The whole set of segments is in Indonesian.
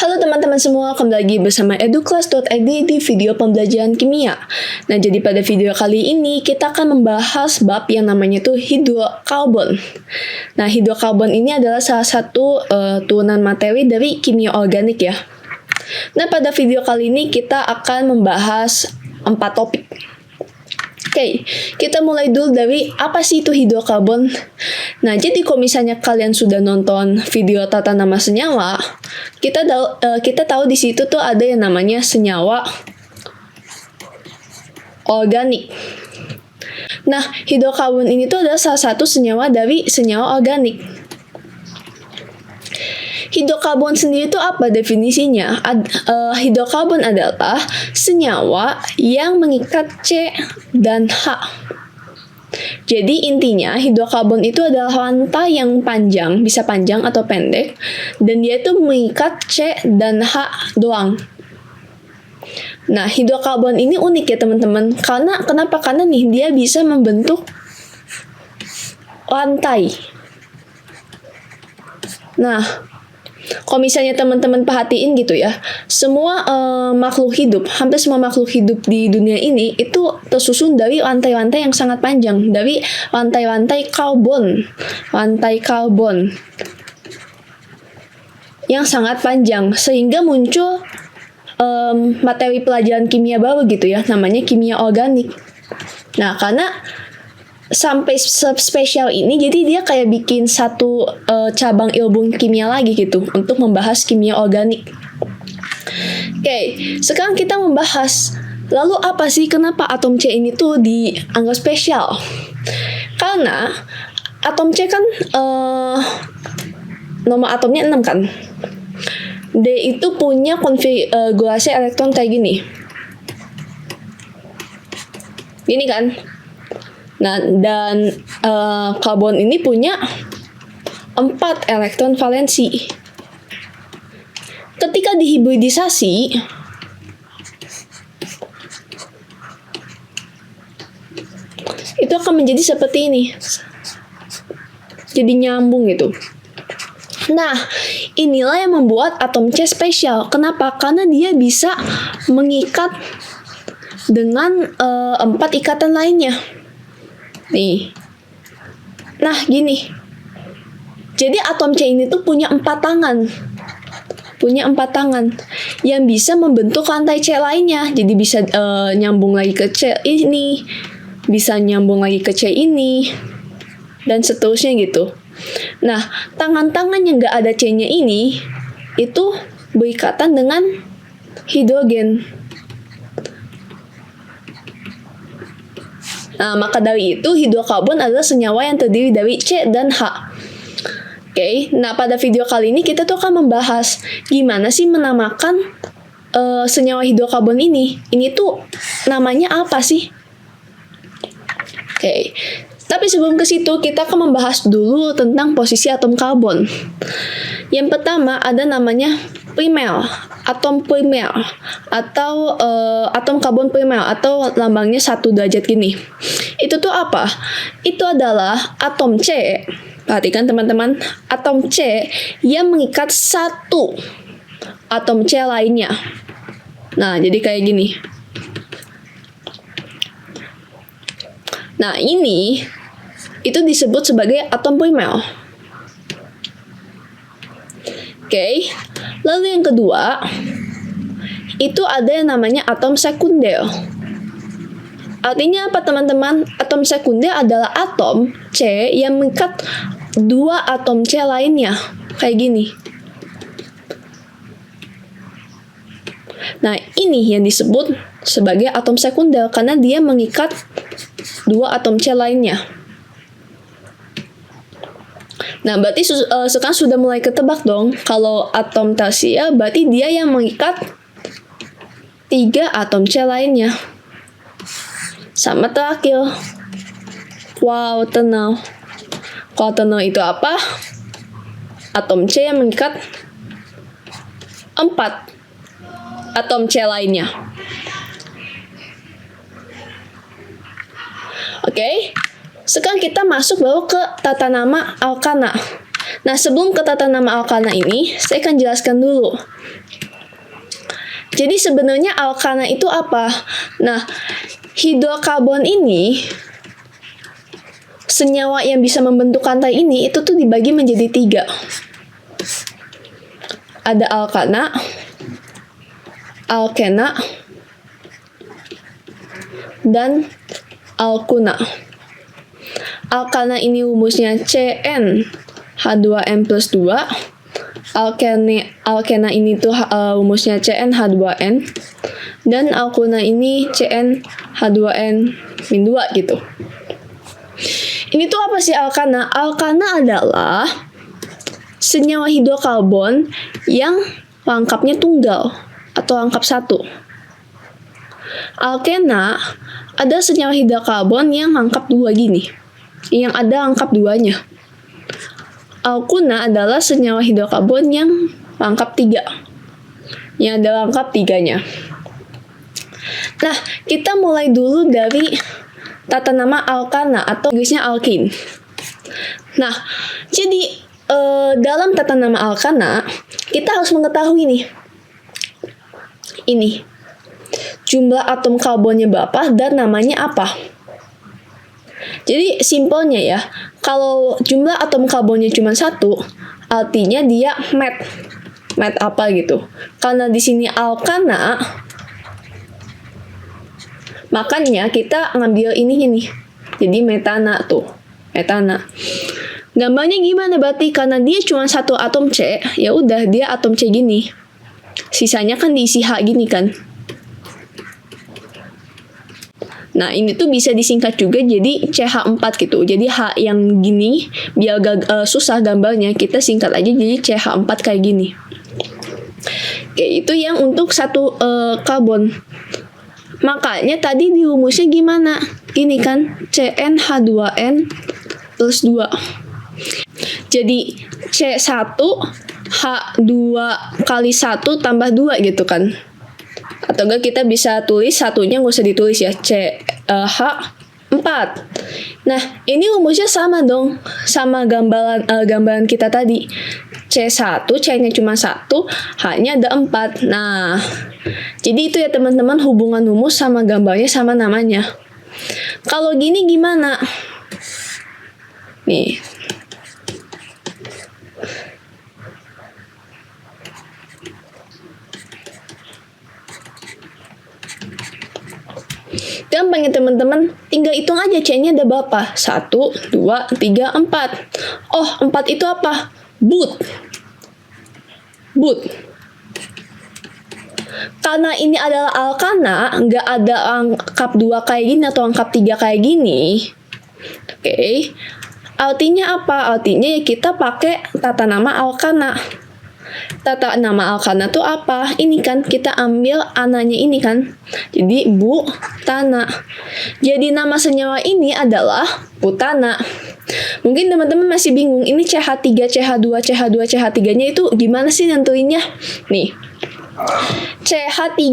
Halo teman-teman semua, kembali lagi bersama eduklas.id di video pembelajaran kimia. Nah, jadi pada video kali ini kita akan membahas bab yang namanya tuh hidrokarbon. Nah, hidrokarbon ini adalah salah satu turunan materi dari kimia organik ya. Nah, pada video kali ini kita akan membahas 4 topik. Oke, kita mulai dulu dari apa sih itu hidrokarbon. Nah, jadi kalau misalnya kalian sudah nonton video tata nama senyawa, kita tahu di situ tuh ada yang namanya senyawa organik. Nah, hidrokarbon ini tuh adalah salah satu senyawa dari senyawa organik. Hidrokarbon sendiri itu apa definisinya? Hidrokarbon adalah senyawa yang mengikat C dan H. Jadi intinya hidrokarbon itu adalah rantai yang panjang, bisa panjang atau pendek, dan dia itu mengikat C dan H doang. Nah, hidrokarbon ini unik ya teman-teman. Kenapa? Karena nih dia bisa membentuk rantai. Nah, kalau misalnya teman-teman perhatiin gitu ya, semua makhluk hidup, hampir semua makhluk hidup di dunia ini itu tersusun dari rantai-rantai yang sangat panjang, dari rantai-rantai karbon yang sangat panjang, sehingga muncul materi pelajaran kimia baru gitu ya, namanya kimia organik. Nah, karena sampai spesial ini, jadi dia kayak bikin satu cabang ilmu kimia lagi gitu untuk membahas kimia organik. Oke, sekarang kita membahas lalu apa sih kenapa atom C ini tuh dianggap spesial? Karena atom C kan nomor atomnya 6 kan. D itu punya konfigurasi elektron kayak gini. Gini kan? Nah, dan karbon ini punya 4 elektron valensi. Ketika dihibridisasi, itu akan menjadi seperti ini. Jadi nyambung gitu. Nah, inilah yang membuat atom C spesial. Kenapa? Karena dia bisa mengikat dengan 4 ikatan lainnya. Nih. Nah, gini. Jadi atom C ini tuh punya 4 tangan. Yang bisa membentuk rantai C lainnya. Jadi bisa nyambung lagi ke C ini, bisa nyambung lagi ke C ini, dan seterusnya gitu. Nah, tangan-tangan yang nggak ada C-nya ini itu berikatan dengan hidrogen. Nah, maka dari itu hidrokarbon adalah senyawa yang terdiri dari C dan H. Oke, nah pada video kali ini kita tuh akan membahas gimana sih menamakan senyawa hidrokarbon ini. Ini tuh namanya apa sih? Oke, tapi sebelum ke situ kita akan membahas dulu tentang posisi atom karbon. Yang pertama ada namanya primer, atom primer, atau atom karbon primer, atau lambangnya 1 derajat gini. Itu tuh apa? Itu adalah atom C. Perhatikan teman-teman, atom C yang mengikat 1 atom C lainnya. Nah, jadi kayak gini. Nah, ini itu disebut sebagai atom primer. Oke, lalu yang kedua, itu ada yang namanya atom sekunder. Artinya apa teman-teman? Atom sekunder adalah atom C yang mengikat 2 atom C lainnya. Kayak gini. Nah, ini yang disebut sebagai atom sekunder karena dia mengikat 2 atom C lainnya. Nah, berarti sekarang sudah mulai ketebak dong. Kalau atom tersier berarti dia yang mengikat 3 atom C lainnya. Sama terakhir. Quaternary. Quaternary itu apa? Atom C yang mengikat 4 atom C lainnya. Oke. Sekarang kita masuk baru ke tata nama alkana. Nah, sebelum ke tata nama alkana ini, saya akan jelaskan dulu. Jadi sebenarnya alkana itu apa? Nah, hidrokarbon ini, senyawa yang bisa membentuk kantai ini itu tuh dibagi menjadi 3. Ada alkana, alkena, dan alkuna. Alkana ini rumusnya CnH2n+2. Alkena ini tuh rumusnya CnH2n. Dan alkuna ini CnH2n-2 gitu. Ini tuh apa sih alkana? Alkana adalah senyawa hidrokarbon yang rangkapnya tunggal atau rangkap 1. Alkena ada senyawa hidrokarbon yang rangkap 2 gini, yang ada rangkap 2-nya. Alkuna adalah senyawa hidrokarbon yang rangkap 3, yang ada rangkap 3-nya. Nah, kita mulai dulu dari tata nama alkana atau Inggrisnya alkene. Nah, jadi dalam tata nama alkana, kita harus mengetahui nih, ini jumlah atom karbonnya berapa dan namanya apa. Jadi simpelnya ya, kalau jumlah atom karbonnya cuma 1, artinya dia met apa gitu. Karena di sini alkana, makanya kita ngambil ini nih. Jadi metana tuh, metana. Gambarnya gimana berarti? Karena dia cuma 1 atom C, ya udah dia atom C gini. Sisanya kan diisi H gini kan. Nah, ini tuh bisa disingkat juga jadi CH4 gitu. Jadi H yang gini, biar susah gambarnya, kita singkat aja jadi CH4 kayak gini. Oke, itu yang untuk 1 karbon. Makanya tadi di rumusnya gimana? Gini kan, CnH2n+2. Jadi C1 H2 kali 1 tambah 2 gitu kan. Atau enggak kita bisa tulis satunya nggak usah ditulis ya, H4. Nah, ini rumusnya sama dong, sama gambaran kita tadi. C1, C-nya cuma 1, H-nya ada 4. Nah, jadi itu ya teman-teman, hubungan rumus sama gambarnya sama namanya. Kalau gini gimana? Nih. Gampang ya teman-teman, tinggal hitung aja C-nya ada berapa. 1, 2, 3, 4. Oh, 4 itu apa? But. Karena ini adalah alkana, nggak ada rangkap 2 kayak gini atau rangkap 3 kayak gini. Oke. Artinya apa? Artinya ya kita pakai tata nama alkana. Tata nama alkana tuh apa? Ini kan kita ambil ananya ini kan. Jadi butana. Jadi nama senyawa ini adalah butana. Mungkin teman-teman masih bingung, ini CH3, CH2, CH2, CH3-nya itu gimana sih nentuinnya? Nih. CH3.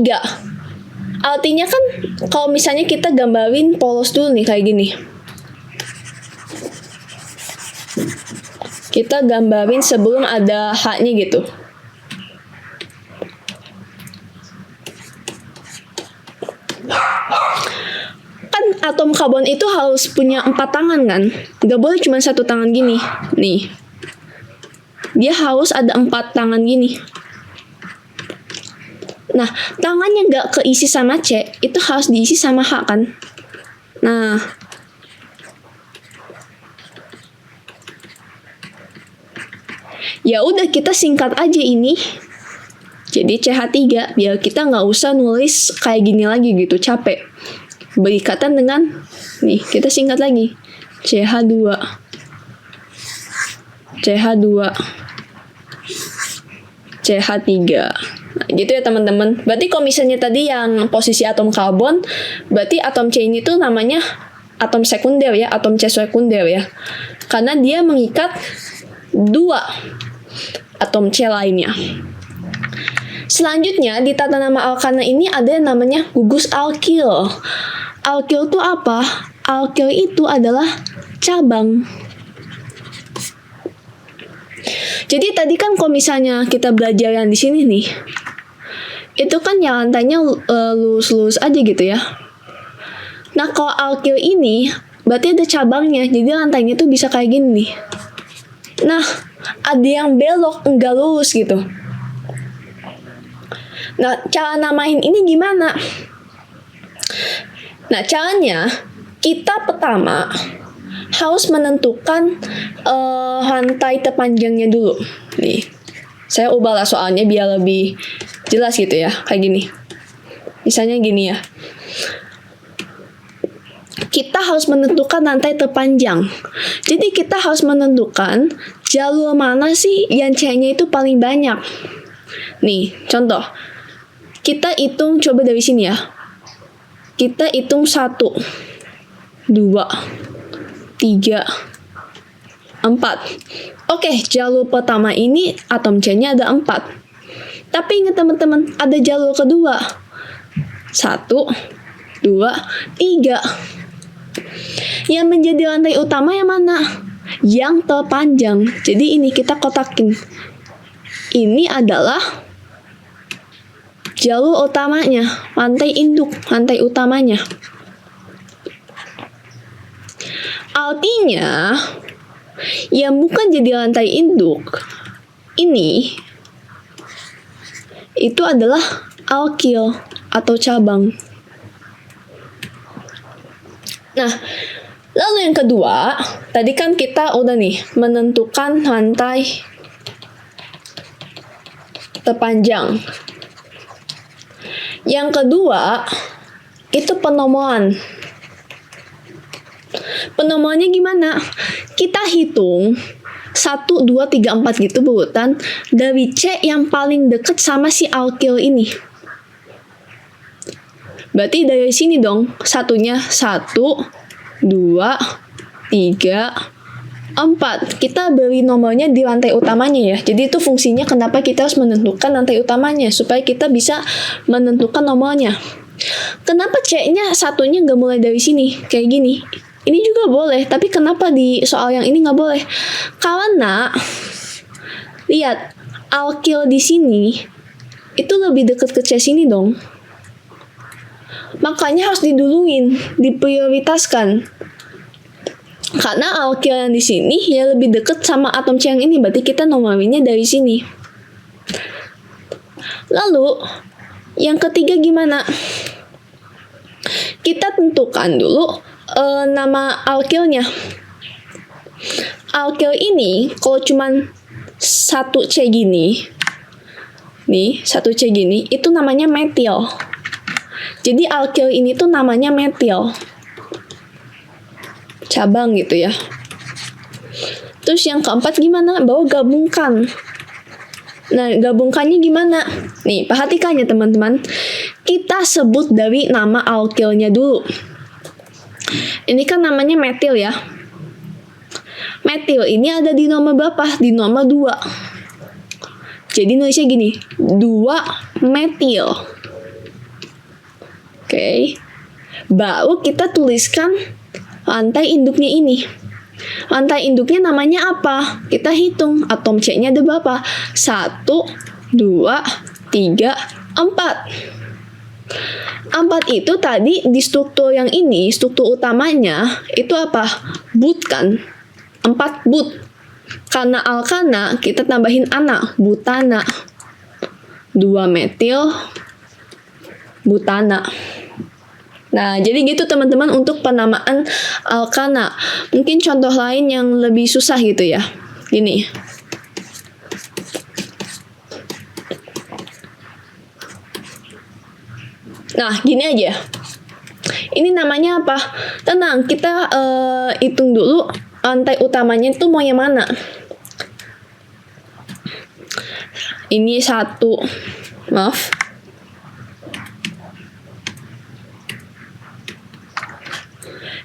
Artinya kan kalau misalnya kita gambarin polos dulu nih kayak gini. Kita gambarin sebelum ada H-nya gitu. Kan atom karbon itu harus punya 4 tangan kan? Gak boleh cuma 1 tangan gini. Nih. Dia harus ada 4 tangan gini. Nah, tangan yang gak keisi sama C, itu harus diisi sama H kan? Nah, ya udah kita singkat aja ini. Jadi CH3, biar kita nggak usah nulis kayak gini lagi gitu, capek. Berikatan dengan, nih kita singkat lagi. CH2. CH3. Nah, gitu ya teman-teman. Berarti kalau misalnya tadi yang posisi atom karbon, berarti atom C ini tuh namanya atom sekunder ya, atom C sekunder ya. Karena dia mengikat 2 atom C lainnya. Selanjutnya di tata nama alkana ini ada yang namanya gugus alkil. Alkil itu apa? Alkil itu adalah cabang. Jadi tadi kan kalau misalnya kita belajar yang di sini nih, itu kan yang lantainya lurus-lurus aja gitu ya. Nah, kalau alkyl ini berarti ada cabangnya, jadi lantainya tuh bisa kayak gini nih. Nah, ada yang belok, enggak lurus gitu. Nah, cara namain ini gimana? Nah, caranya kita pertama harus menentukan rantai terpanjangnya dulu. Nih, saya ubahlah soalnya biar lebih jelas gitu ya, kayak gini. Misalnya gini ya. Kita harus menentukan rantai terpanjang. Jadi kita harus menentukan jalur mana sih yang C-nya itu paling banyak. Nih, contoh. Kita hitung coba dari sini ya. Kita hitung 1, 2, 3, 4. Oke, jalur pertama ini atom C-nya ada 4. Tapi ingat teman-teman, ada jalur kedua. 1, 2, 3. Yang menjadi lantai utama yang mana? Yang terpanjang. Jadi ini kita kotakin. Ini adalah jalur utamanya, lantai induk, lantai utamanya. Artinya, yang bukan jadi lantai induk, ini itu adalah alkyl atau cabang. Nah, lalu yang kedua, tadi kan kita udah nih menentukan rantai terpanjang. Yang kedua, itu penomoran. Penomorannya gimana? Kita hitung 1, 2, 3, 4 gitu berurutan dari C yang paling deket sama si alkyl ini. Berarti dari sini dong, satunya 1, 2, 3, 4. Kita beri nomornya di lantai utamanya ya. Jadi itu fungsinya kenapa kita harus menentukan lantai utamanya, supaya kita bisa menentukan nomornya. Kenapa C-nya satunya nggak mulai dari sini, kayak gini? Ini juga boleh, tapi kenapa di soal yang ini nggak boleh? Karena, lihat, alkyl di sini, itu lebih dekat ke C sini dong. Makanya harus diduluin, diprioritaskan. Karena alkyl yang di sini ya lebih dekat sama atom C yang ini, berarti kita nomorinnya dari sini. Lalu, yang ketiga gimana? Kita tentukan dulu nama alkylnya. Alkyl ini kalau cuman 1C gini, nih 1C gini, itu namanya metil. Jadi alkyl ini tuh namanya metil. Cabang gitu ya. Terus yang keempat gimana? Bawa gabungkan. Nah, gabungkannya gimana? Nih, perhatikan ya teman-teman. Kita sebut dari nama alkylnya dulu. Ini kan namanya metil ya. Metil ini ada di nomor berapa? Di nomor 2. Jadi nulisnya gini, 2 metil. Oke. Baru kita tuliskan lantai induknya ini. Lantai induknya namanya apa? Kita hitung atom C-nya ada berapa? 1, 2, 3, 4. 4 itu tadi di struktur yang ini, struktur utamanya itu apa? But kan? 4 but. Karena alkana kita tambahin ana, butana. 2 metil butana. Nah, jadi gitu teman-teman untuk penamaan alkana. Mungkin contoh lain yang lebih susah gitu ya. Gini. Nah, gini aja. Ini namanya apa? Tenang, kita hitung dulu lantai utamanya itu mau yang mana. Ini 1. Maaf.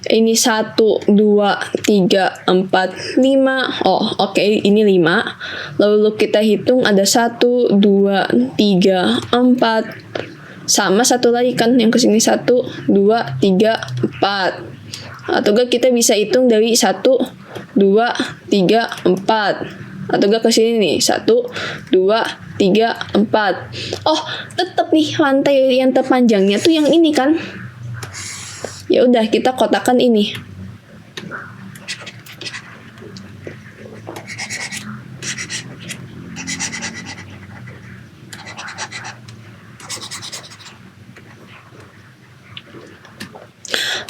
Ini 1, 2, 3, 4, 5. Oh, oke, ini 5. Lalu kita hitung ada 1, 2, 3, 4. Sama satu lagi kan yang kesini 1, 2, 3, 4. Atau enggak kita bisa hitung dari 1, 2, 3, 4. Atau enggak ke sini nih. 1, 2, 3, 4. Oh, tetap nih lantai yang terpanjangnya tuh yang ini kan. Ya udah, kita kotakkan ini.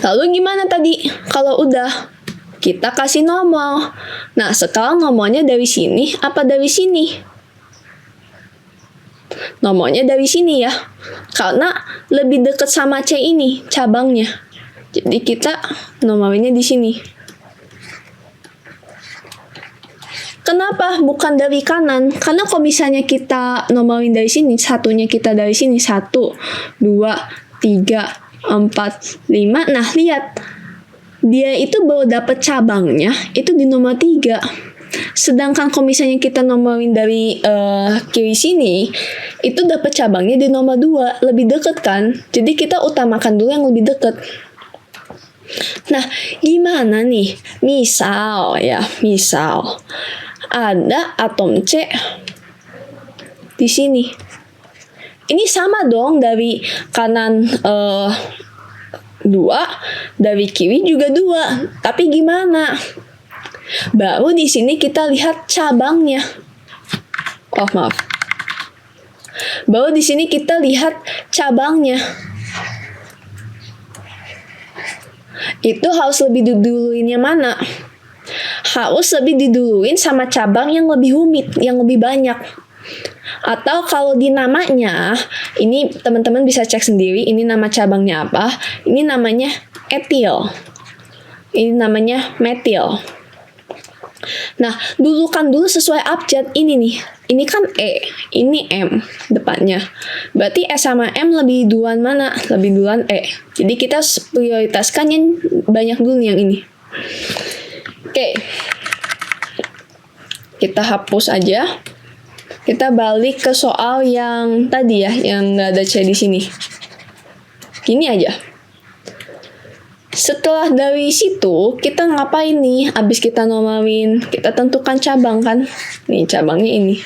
Lalu gimana tadi? Kalau udah, kita kasih nomor. Nah, sekarang nomornya dari sini apa dari sini? Nomornya dari sini ya. Karena lebih dekat sama C ini, cabangnya. Jadi kita nomorinnya di sini. Kenapa bukan dari kanan? Karena kalau misalnya kita nomorin dari sini, satunya kita dari sini, 1, 2, 3, 4, 5. Nah, lihat. Dia itu baru dapat cabangnya, itu di nomor 3. Sedangkan kalau misalnya kita nomorin dari kiri sini, itu dapat cabangnya di nomor 2. Lebih dekat kan? Jadi kita utamakan dulu yang lebih dekat. Nah, gimana nih? Misal ada atom C di sini. Ini sama dong dari kanan 2, dari kiri juga 2. Tapi gimana? Baru di sini kita lihat cabangnya. Oh, maaf. Baru di sini kita lihat cabangnya. Itu harus lebih diduluin yang mana? Harus lebih diduluin sama cabang yang lebih rumit, yang lebih banyak. Atau kalau di namanya, ini teman-teman bisa cek sendiri, ini nama cabangnya apa. Ini namanya etil. Ini namanya metil. Nah, dulukan dulu sesuai abjad ini nih. Ini kan E, ini M depannya. Berarti E sama M lebih duluan mana? Lebih duluan E. Jadi kita prioritaskan yang banyak dulu yang ini. Oke. Kita hapus aja. Kita balik ke soal yang tadi ya, yang nggak ada C di sini. Gini aja. Setelah dari situ, kita ngapain nih? Abis kita nomorin, kita tentukan cabang kan? Nih, cabangnya ini.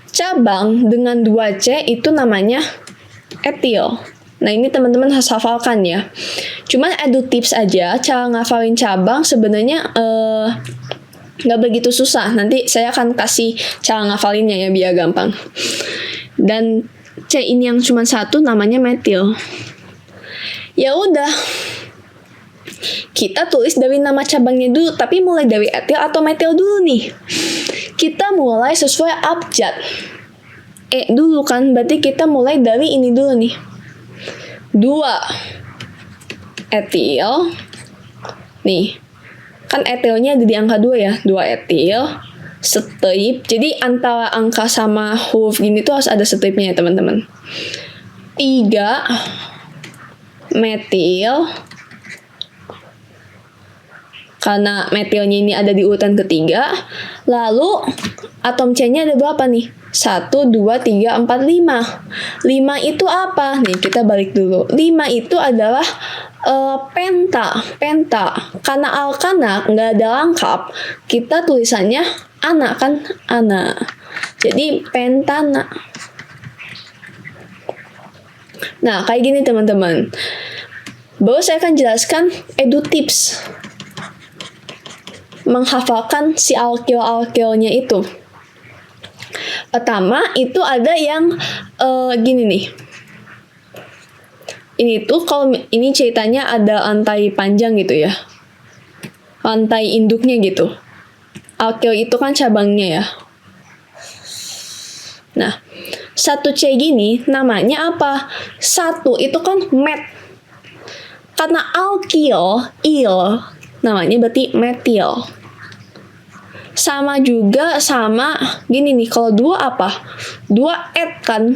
Cabang dengan 2C itu namanya etil. Nah, ini teman-teman harus hafalkan ya. Cuman edu tips aja, cara ngafalin cabang sebenarnya nggak begitu susah. Nanti saya akan kasih cara ngafalinnya ya biar gampang. Dan C ini yang cuma satu namanya metil. Ya udah, kita tulis dari nama cabangnya dulu, tapi mulai dari etil atau metil dulu nih. Kita mulai sesuai abjad. E dulu kan, berarti kita mulai dari ini dulu nih. 2 etil. Nih. Kan etilnya ada di angka 2 ya, 2 etil, strip. Jadi antara angka sama huruf gini tuh harus ada stripnya ya teman-teman. 3 metil. Karena metilnya ini ada di urutan ketiga. Lalu atom C-nya ada berapa nih? 1, 2, 3, 4, 5. 5 itu apa? Nih kita balik dulu. 5 itu adalah penta. Karena alkana nggak ada lengkap, kita tulisannya ana kan, ana. Jadi pentana. Nah, kayak gini teman-teman. Baru saya akan jelaskan edu tips menghafalkan si alkil-alkilnya itu. Pertama, itu ada yang gini nih. Ini tuh kalau ini ceritanya ada lantai panjang gitu ya. Lantai induknya gitu. Alkil itu kan cabangnya ya. Nah, 1C gini namanya apa? 1 itu kan met. Karena alkil, il, namanya berarti metil. Sama juga sama gini nih, kalau 2 apa? 2 et kan.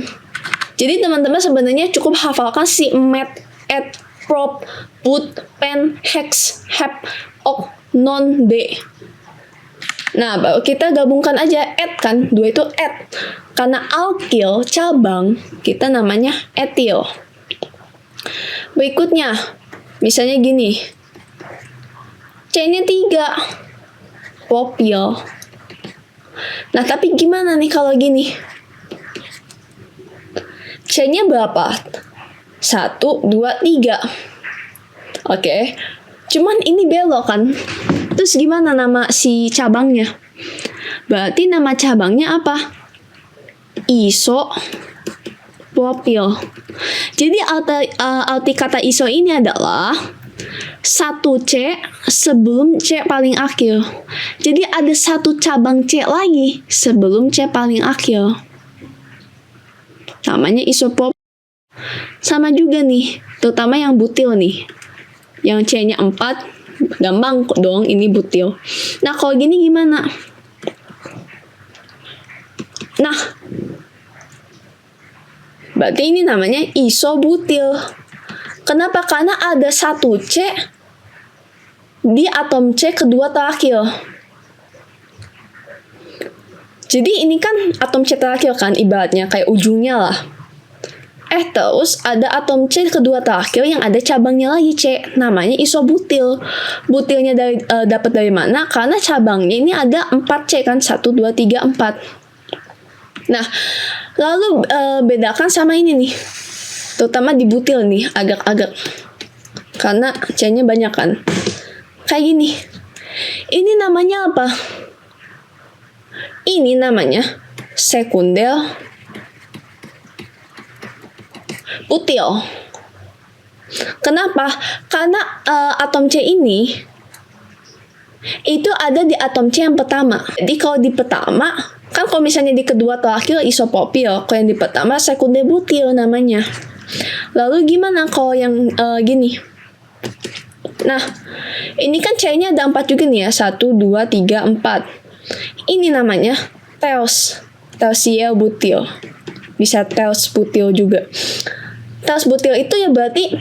Jadi teman-teman sebenarnya cukup hafalkan si met, et, prop, put, pen, hex, hep, ok, non, de. Nah, baru kita gabungkan aja et kan. 2 itu et. Karena alkil, cabang, kita namanya etil. Berikutnya, misalnya gini. C-nya 3. Propil. Nah, tapi gimana nih kalau gini? C-nya berapa? 1, 2, 3. Oke. Cuman ini belok kan? Terus gimana nama si cabangnya? Berarti nama cabangnya apa? Isopropil. Jadi arti kata iso ini adalah 1C sebelum C paling akhir. Jadi ada satu cabang C lagi sebelum C paling akhir. Namanya isoprop. Sama juga nih, terutama yang butil nih. Yang C-nya 4, gampang dong ini butil. Nah, kalau gini gimana? Nah, berarti ini namanya isobutil. Kenapa? Karena ada satu C di atom C kedua terakhir. Jadi ini kan atom C terakhir kan, ibaratnya kayak ujungnya lah. Terus ada atom C kedua terakhir yang ada cabangnya lagi C, namanya isobutil. Butilnya dapat dari mana? Karena cabangnya ini ada 4C kan, 1, 2, 3, 4. Nah, lalu bedakan sama ini nih. Terutama di butil nih, agak-agak. Karena C-nya banyak kan. Kayak gini. Ini namanya apa? Ini namanya sekunder butil. Kenapa? Karena atom C ini itu ada di atom C yang pertama. Jadi kalau di pertama, kan kalau misalnya di kedua terakhir isopropil, kalau yang di pertama sekunder butil namanya. Lalu gimana kalau yang gini? Nah, ini kan C-nya ada 4 juga nih ya. 1, 2, 3, 4. Ini namanya tersier butil. Bisa ters butil juga. Ters butil itu ya berarti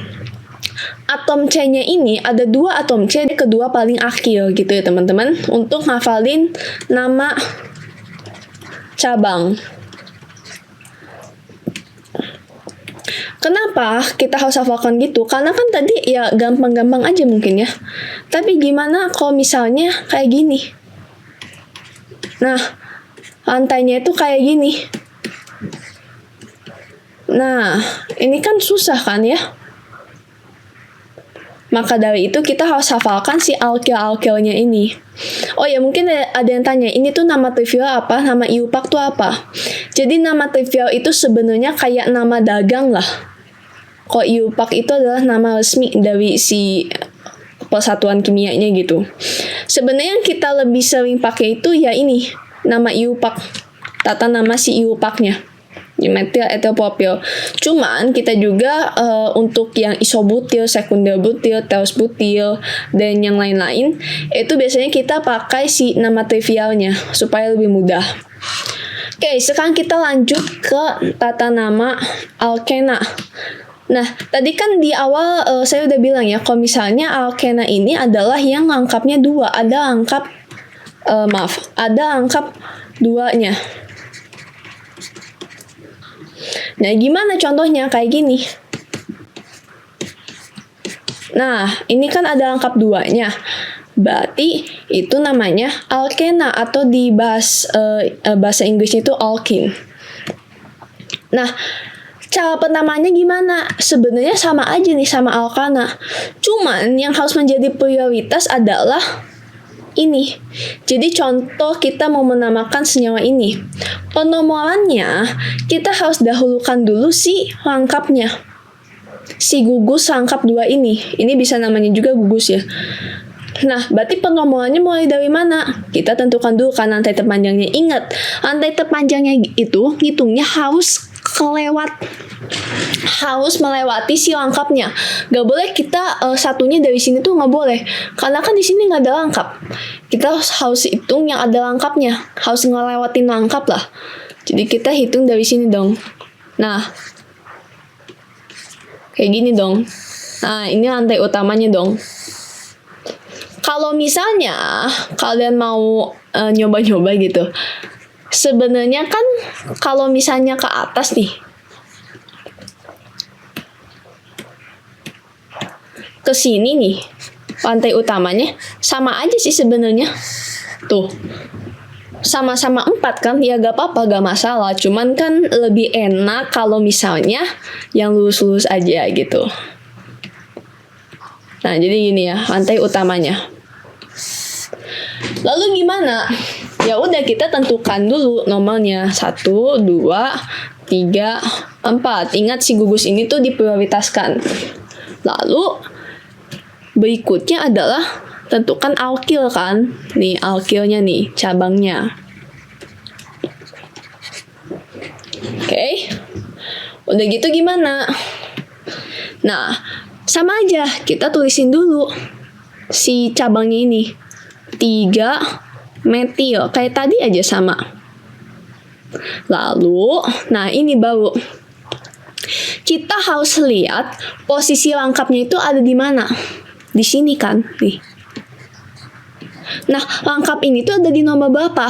atom C-nya ini ada 2 atom C di kedua paling akhir gitu ya teman-teman. Untuk ngafalin nama cabang. Kenapa kita harus hafalkan gitu? Karena kan tadi ya gampang-gampang aja mungkin ya. Tapi gimana kalau misalnya kayak gini? Nah, lantainya itu kayak gini. Nah, ini kan susah kan ya? Maka dari itu kita harus hafalkan si alkyl-alkylnya ini. Oh ya, mungkin ada yang tanya, ini tuh nama trivial apa? Nama IUPAC tuh apa? Jadi nama trivial itu sebenarnya kayak nama dagang lah. Kalau IUPAC itu adalah nama resmi dari si persatuan kimianya gitu. Sebenarnya yang kita lebih sering pakai itu ya ini, nama IUPAC. Tata nama si IUPAC-nya. Metil etil propil. Cuman kita juga untuk yang isobutil, sekunder butil, ters butil, dan yang lain-lain itu biasanya kita pakai si nama trivialnya supaya lebih mudah. Oke, sekarang kita lanjut ke tata nama alkena. Nah, tadi kan di awal saya udah bilang ya, kalau misalnya alkena ini adalah yang angkapnya 2, ada angkap ada angkap 2-nya. Nah, gimana contohnya? Kayak gini. Nah, ini kan ada angkap 2-nya. Berarti itu namanya alkena atau di bahasa Inggrisnya itu alkene. Nah, cara penamaannya gimana? Sebenarnya sama aja nih sama alkana. Cuman yang harus menjadi prioritas adalah ini. Jadi contoh kita mau menamakan senyawa ini. Penomorannya kita harus dahulukan dulu si rangkapnya. Si gugus rangkap 2 ini. Ini bisa namanya juga gugus ya. Nah, berarti penomorannya mulai dari mana? Kita tentukan dulu kan rantai terpanjangnya. Ingat, rantai terpanjangnya itu ngitungnya harus melewati si rangkapnya. Gak boleh kita satunya dari sini tuh gak boleh. Karena kan di sini gak ada rangkap. Kita harus hitung yang ada rangkapnya. Harus ngelewatin rangkap lah. Jadi kita hitung dari sini dong. Nah, kayak gini dong. Nah, ini rantai utamanya dong. Kalau misalnya kalian mau nyoba-nyoba gitu, sebenarnya kan kalau misalnya ke atas nih, ke sini nih, rantai utamanya sama aja sih sebenarnya. Tuh. sama-sama 4 kan, ya gak apa-apa, gak masalah. Cuman kan lebih enak kalau misalnya yang lurus-lurus aja gitu. Nah, jadi gini ya, rantai utamanya. Lalu gimana? Ya udah, kita tentukan dulu nomornya 1, 2, 3, 4. Ingat si gugus ini tuh diprioritaskan. Lalu berikutnya adalah tentukan alkil kan. Nih alkilnya nih, cabangnya. Oke. Udah gitu gimana? Nah, sama aja, kita tulisin dulu si cabangnya ini. 3 metil, kayak tadi aja sama. Lalu, nah ini baru. Kita harus lihat posisi lengkapnya itu ada di mana. Di sini kan, nih. Nah, lengkap ini tuh ada di nomor berapa?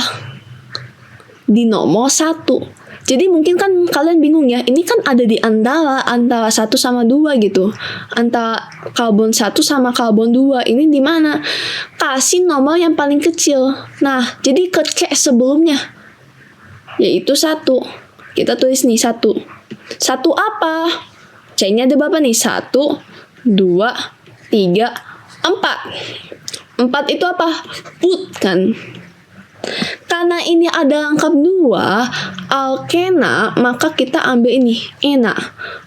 Di nomor 1. Jadi mungkin kan kalian bingung ya, ini kan ada di antara 1 sama 2 gitu. Antara karbon 1 sama karbon 2. Ini di mana? Kasih nomor yang paling kecil. Nah, jadi ke C sebelumnya. Yaitu 1. Kita tulis nih 1. 1 apa? C-nya ada berapa nih? 1, 2, 3, 4. 4 itu apa? Put kan? Karena ini ada lengkap 2, alkena, maka kita ambil ini, ena,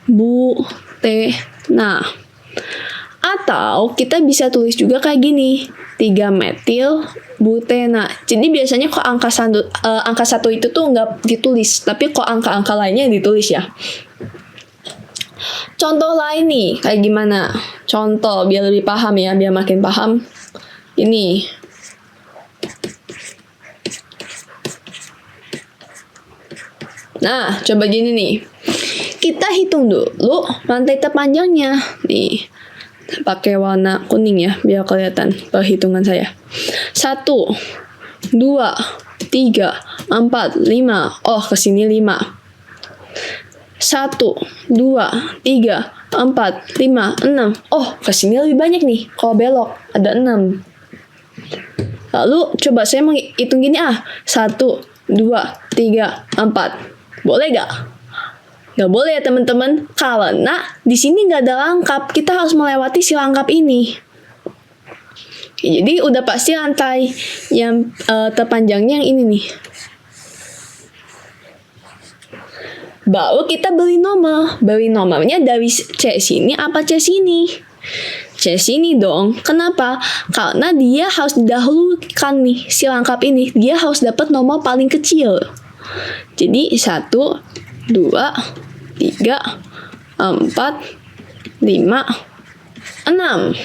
butena. Atau kita bisa tulis juga kayak gini, 3 metil butena. Jadi biasanya kok angka 1 itu tuh nggak ditulis, tapi kok angka-angka lainnya ditulis ya. Contoh lain nih, kayak gimana? Contoh, biar lebih paham ya, biar makin paham. Ini. Nah, coba gini nih. Kita hitung dulu rantai terpanjangnya. Nih, pakai warna kuning ya, biar kelihatan perhitungan saya. 1, 2, 3, 4, 5. Oh, kesini 5. 1, 2, 3, 4, 5, 6. Oh, kesini lebih banyak nih. Kalau belok, ada 6. Lalu, coba saya menghitung gini 1, 2, 3, 4. Boleh gak? Gak boleh ya teman-teman. Karena di sini gak ada lengkap. Kita harus melewati si lengkap ini. Jadi udah pasti rantai yang terpanjangnya yang ini nih. Baru kita beri nomor. Beri nomornya dari C sini apa C sini? C sini dong. Kenapa? Karena dia harus didahulukan nih si lengkap ini. Dia harus dapat nomor paling kecil. Jadi 1, 2, 3, 4, 5, 6.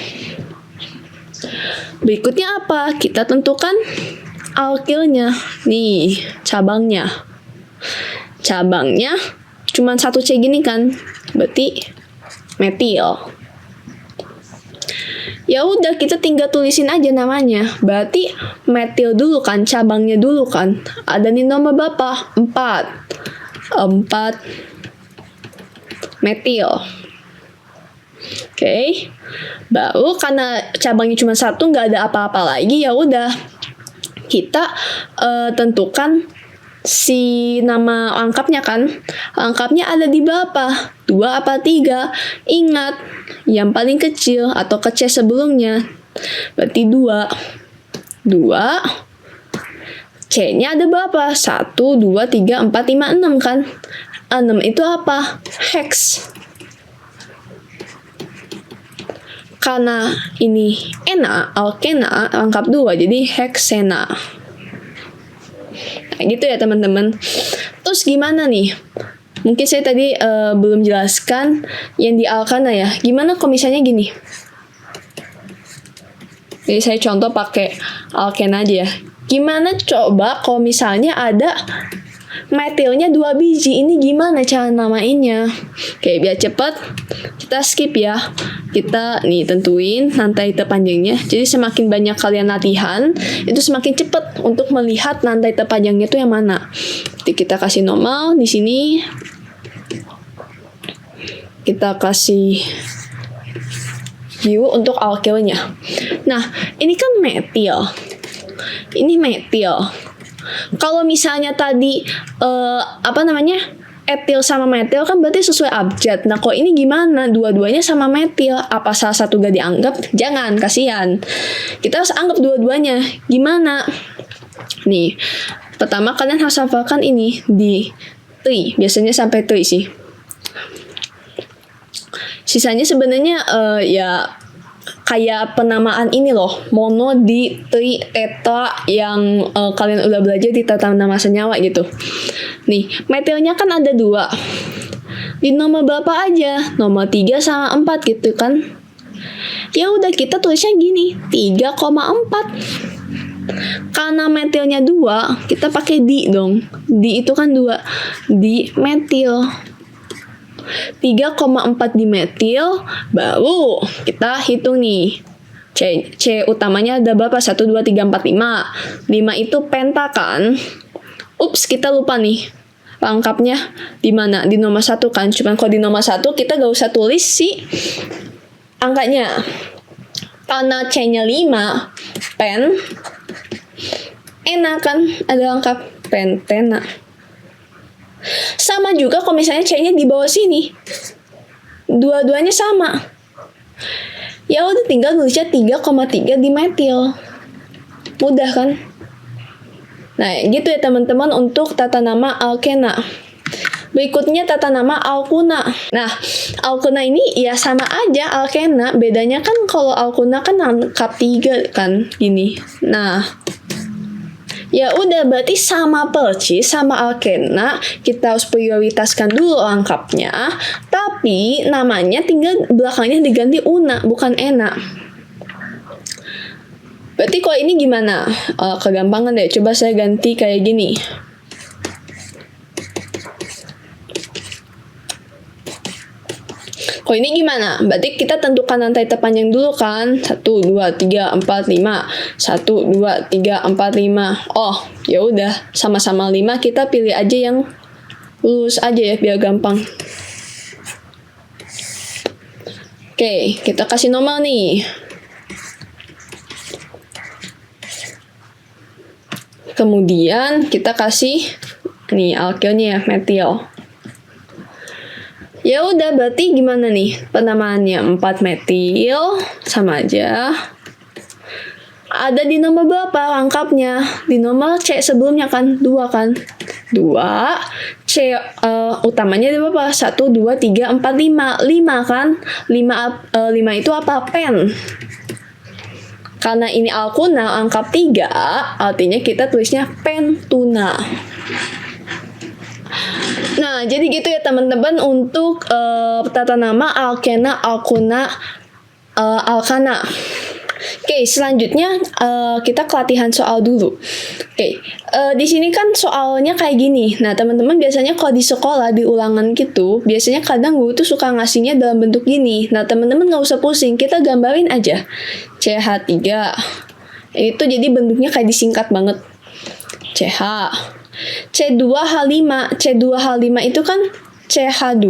Berikutnya apa? Kita tentukan alkilnya. Nih, cabangnya. Cabangnya cuma 1 C gini kan? Berarti metil. Ya udah, kita tinggal tulisin aja namanya. Berarti metil dulu kan, cabangnya dulu kan. Ada nih nomor berapa? 4 metil. Oke. Baru karena cabangnya cuma 1, nggak ada apa-apa lagi, ya udah. Kita tentukan si nama lengkapnya kan. Lengkapnya ada di berapa? 2 apa 3? Ingat, yang paling kecil atau ke C sebelumnya. Berarti 2. 2. C-nya ada berapa? 1, 2, 3, 4, 5, 6 kan? 6 itu apa? Hex. Karena ini ena, alkena, lengkap 2, jadi heksena. Nah, gitu ya teman-teman. Terus gimana nih? Mungkin saya tadi belum jelaskan yang di alkana ya. Gimana kalau misalnya gini? Jadi saya contoh pakai alkena aja ya. Gimana coba kalau misalnya ada metilnya 2 biji? Ini gimana cara namainnya? Oke, biar cepat kita skip ya. Kita nih tentuin rantai terpanjangnya. Jadi semakin banyak kalian latihan, itu semakin cepat untuk melihat rantai terpanjangnya itu yang mana. Jadi kita kasih nomor di sini. Kita kasih biru untuk alkilnya. Nah, ini kan metil. Ini metil. Kalau misalnya tadi etil sama metil kan berarti sesuai abjad. Nah, kok ini gimana? Dua-duanya sama metil. Apa salah satu gak dianggap? Jangan, kasihan. Kita harus anggap dua-duanya. Gimana? Nih, pertama kalian harus hafalkan ini di tri. Biasanya sampai tri sih. Sisanya sebenarnya ya kayak penamaan ini loh, mono, di, tri, teta yang kalian udah belajar di tata nama senyawa gitu. Nih, metilnya kan ada 2. Di nomor berapa aja? Nomor 3 sama 4 gitu kan. Ya udah kita tulisnya gini, 3,4. Karena metilnya 2, kita pakai di dong. Di itu kan 2. Di metil. 3,4 di metil, baru kita hitung nih. C utamanya ada berapa? 1, 2, 3, 4, 5. 5 itu penta kan? Ups, kita lupa nih. Lengkapnya di mana? Di nomor 1 kan? Cuman kalau di nomor 1 kita gak usah tulis sih angkanya. Karena C-nya 5, pen, enak kan? Ada lengkap, pentena. Sama juga kalau misalnya C-nya di bawah sini. Dua-duanya sama. Ya udah tinggal nulisnya 3,3 di metil. Mudah kan? Nah, gitu ya teman-teman untuk tata nama alkena. Berikutnya tata nama alkuna. Nah, alkuna ini ya sama aja alkena. Bedanya kan kalau alkuna kan lengkap 3 kan gini. Nah, ya udah berarti sama persis sama alkena, kita harus prioritaskan dulu lengkapnya, tapi namanya tinggal belakangnya diganti una, bukan ena. Berarti kalau ini gimana? Kegampangan deh, coba saya ganti kayak gini. Kalau ini gimana? Berarti kita tentukan rantai terpanjang dulu kan? 1, 2, 3, 4, 5. 1, 2, 3, 4, 5. Oh, ya udah, sama-sama 5, kita pilih aja yang lurus aja ya, biar gampang. Oke, kita kasih nomor nih. Kemudian kita kasih nih alkilnya ya, metil. Ya udah berarti gimana nih penamaannya? 4 metil sama aja. Ada di nomor berapa lengkapnya? Di nomor C sebelumnya kan 2 kan? 2 C utamanya di berapa? 1, 2, 3, 4, 5. 5 kan? 5 itu apa? Pen. Karena ini alkuna lengkap 3, artinya kita tulisnya pentuna. Nah, jadi gitu ya teman-teman untuk tata nama alkena, alkuna, alkana. Oke, selanjutnya kita ke latihan soal dulu. Oke, di sini kan soalnya kayak gini. Nah, teman-teman biasanya kalau di sekolah di ulangan gitu, biasanya kadang guru tuh suka ngasihnya dalam bentuk gini. Nah, teman-teman nggak usah pusing, kita gambarin aja. CH3. Itu jadi bentuknya kayak disingkat banget. CH. C2H5. C2H5 itu kan CH2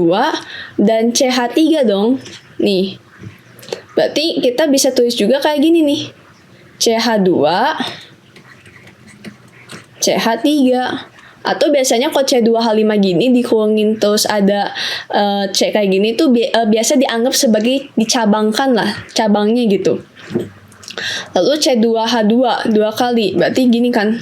dan CH3 dong. Nih. Berarti kita bisa tulis juga kayak gini nih. CH2, CH3. Atau biasanya kalau C2H5 gini dikurangin terus ada C kayak gini tuh biasa dianggap sebagai dicabangkan lah, cabangnya gitu. Lalu C2H2 2 kali, berarti gini kan.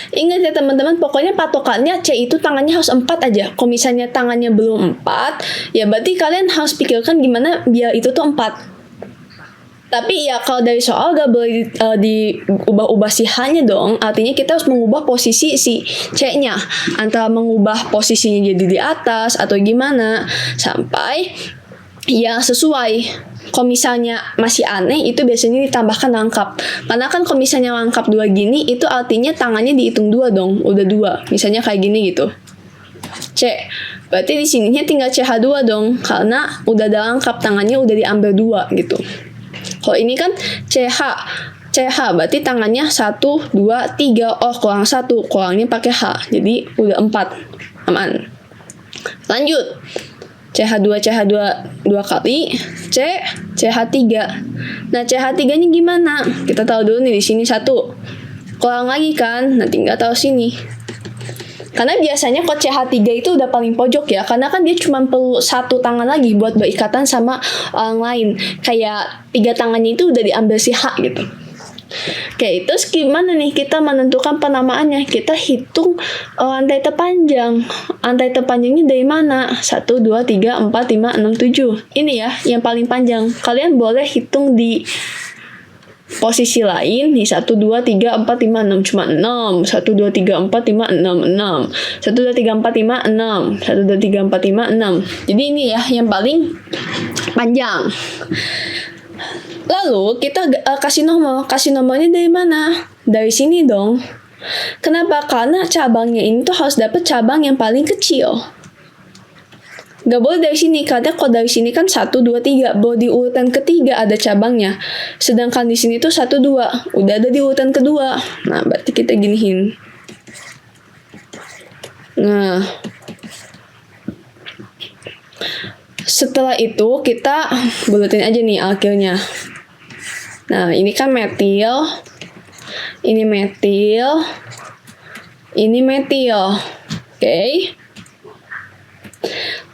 Ingat ya teman-teman, pokoknya patokannya C itu tangannya harus 4 aja. Kalau misalnya tangannya belum 4, ya berarti kalian harus pikirkan gimana biar itu tuh 4. Tapi ya kalau dari soal gak boleh diubah-ubah si H-nya dong. Artinya kita harus mengubah posisi si C-nya. Antara mengubah posisinya jadi di atas atau gimana. Sampai ya sesuai. Kalau misalnya masih aneh, itu biasanya ditambahkan lengkap. Karena kan kalau misalnya lengkap 2 gini, itu artinya tangannya dihitung 2 dong. Udah 2. Misalnya kayak gini gitu. C. Berarti di sininya tinggal CH2 dong. Karena udah ada lengkap, tangannya udah diambil 2 gitu. Kalau ini kan CH. CH berarti tangannya 1, 2, 3. Oh, kurang 1. Kurangnya pakai H. Jadi udah 4. Aman. Lanjut. CH2 2 kali, CH3. Nah, CH3-nya gimana? Kita tahu dulu nih di sini 1. Kurang lagi kan, nah tinggal taruh sini. Karena biasanya kot CH3 itu udah paling pojok ya, karena kan dia cuma perlu satu tangan lagi buat berikatan sama orang lain. Kayak 3 tangannya itu udah diambil si H gitu. Oke, terus gimana nih kita menentukan penamaannya? Kita hitung antai terpanjang. Antai terpanjangnya dari mana? 1, 2, 3, 4, 5, 6, 7. Ini ya yang paling panjang. Kalian boleh hitung di posisi lain nih 1, 2, 3, 4, 5, 6 cuma 6 1, 2, 3, 4, 5, 6 6 1, 2, 3, 4, 5, 6 1, 2, 3, 4, 5, 6. Jadi ini ya yang paling panjang. Lalu kita kasih nomornya dari mana? Dari sini dong. Kenapa? Karena cabangnya ini tuh harus dapat cabang yang paling kecil. Gak boleh dari sini, karena kalau dari sini kan 1, 2, 3, baru di urutan ketiga ada cabangnya. Sedangkan di sini tuh 1, 2, udah ada di urutan kedua. Nah, berarti kita giniin. Nah, setelah itu kita bulutin aja nih alkilnya. Nah, ini kan metil, ini metil, ini metil. Oke.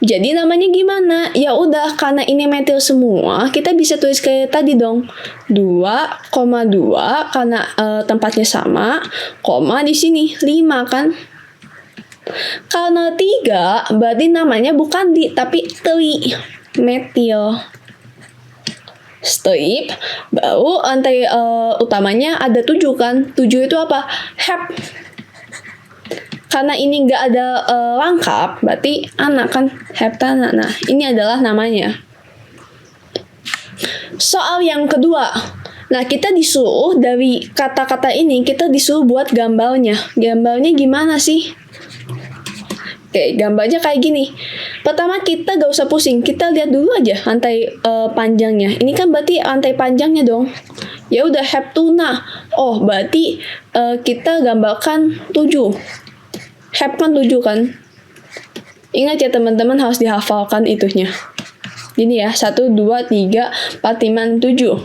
Jadi namanya gimana? Ya udah, karena ini metil semua, kita bisa tulis kayak tadi dong. 2,2 karena tempatnya sama, koma di sini 5 kan? Karena 3 berarti namanya bukan di tapi tri, metil. Strip, baru antai utamanya ada 7 kan? 7 itu apa? Hep. Karena ini nggak ada lengkap, berarti anak kan, heptana. Nah, ini adalah namanya. Soal yang kedua. Nah, kita disuruh dari kata-kata ini, kita disuruh buat gambarnya. Gambarnya gimana sih? Oke, gambarnya kayak gini. Pertama kita gak usah pusing, kita lihat dulu aja rantai panjangnya. Ini kan berarti rantai panjangnya dong. Ya udah, heptuna. Oh, berarti kita gambarkan 7. Hep kan 7 kan? Ingat ya teman-teman, harus dihafalkan itunya. Gini ya, 1, 2, 3, 4, 5, 7.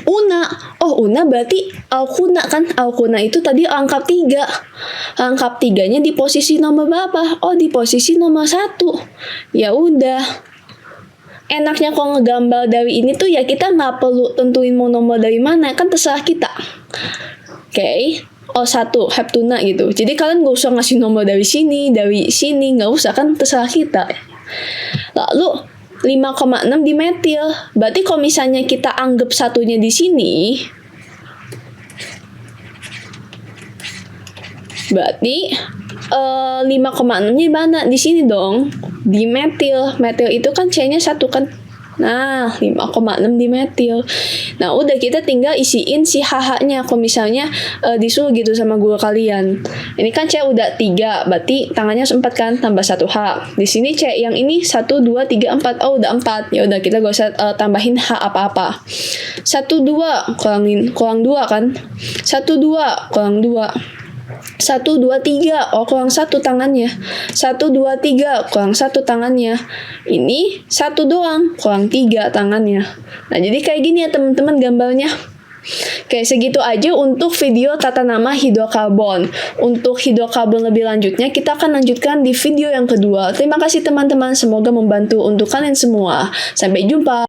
Una. Oh, una berarti alkuna kan? Alkuna itu tadi angka 3. Angka 3-nya di posisi nomor berapa? Oh, di posisi nomor 1. Ya udah. Enaknya kalau ngegambar dari ini tuh ya kita nggak perlu tentuin mau nomor dari mana, kan terserah kita. Oke. Oh, 1, heptuna gitu. Jadi kalian gak usah ngasih nomor dari sini, gak usah, kan terserah kita. Lalu 5,6 di metil. Berarti kalau misalnya kita anggap satunya di sini, berarti 5,6 nya di mana? Di sini dong. Di metil. Metil itu kan C-nya 1 kan. Nah, 5,6 di metil. Nah, udah kita tinggal isiin si HH-nya. Kalau misalnya disuruh gitu sama guru kalian. Ini kan C udah 3, berarti tangannya 4 kan, tambah 1 H. Di sini C yang ini 1, 2, 3, 4. Oh, udah 4. Ya udah, kita gak usah tambahin H apa-apa. 1, 2, kurang 2 kan. 1, 2, kurang 2. 1, 2, 3, oh kurang 1 tangannya. 1, 2, 3, kurang 1 tangannya. Ini 1 doang, kurang 3 tangannya. Nah, jadi kayak gini ya teman-teman gambarnya. Oke, segitu aja untuk video tata nama hidrokarbon. Untuk hidrokarbon lebih lanjutnya, kita akan lanjutkan di video yang kedua. Terima kasih teman-teman, semoga membantu untuk kalian semua. Sampai jumpa.